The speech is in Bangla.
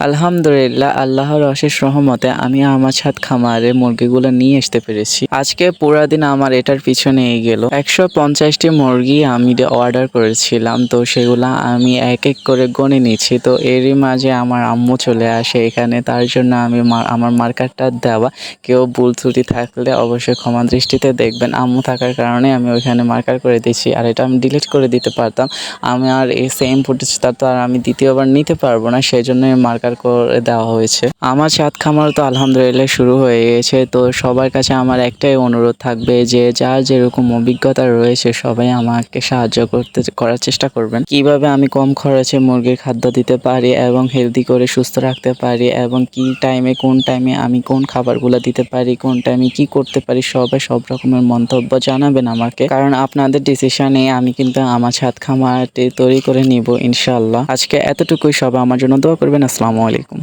আলহামদুলিল্লাহ, আল্লাহর অশেষ রহমতে আমি আমার ছাদ খামারে মুরগিগুলো নিয়ে আসতে পেরেছি। আজকে পুরা দিন আমার এটার পিছনেই গেল। 150টি মুরগি আমি অর্ডার করেছিলাম, তো সেগুলা আমি এক এক করে গণে নিচ্ছি। তো এরই মাঝে আমার আম্মু চলে আসে এখানে, তার জন্য আমি আমার মার্কারটা দেওয়া। কেউ ভুল ত্রুটি থাকলে অবশ্যই ক্ষমা দৃষ্টিতে দেখবেন। আম্মু থাকার কারণে আমি ওইখানে মার্কার করে দিচ্ছি, আর এটা আমি ডিলিট করে দিতে পারতাম। আমি আর এই সেম ফুটেজটা তো আর আমি দ্বিতীয়বার নিতে পারবো না, সেই জন্য মার্কার করে দেওয়া হয়েছে। আমার ছাদ খামার তো আলহামদুলিল্লাহ শুরু হয়ে গেছে। তো সবার কাছে আমার একটাই অনুরোধ থাকবে যে যার যেরকম অভিজ্ঞতা রয়েছে সবাই আমাকে সাহায্য করার চেষ্টা করবেন, কিভাবে আমি কম খরচে মুরগির খাদ্য দিতে পারি এবং হেলদি করে সুস্থ রাখতে পারি, এবং কোন টাইমে আমি কোন খাবারগুলো দিতে পারি, কোন টাইমে কি করতে পারি। সবাই সব রকমের মন্তব্য জানাবেন আমাকে, কারণ আপনাদের ডিসিশনে আমি কিন্তু আমার ছাদ খামারটি তৈরি করে নিব ইনশাআল্লাহ। আজকে এতটুকুই, সবাই আমার জন্য দোয়া করবেন। আসসালামু আলাইকুম।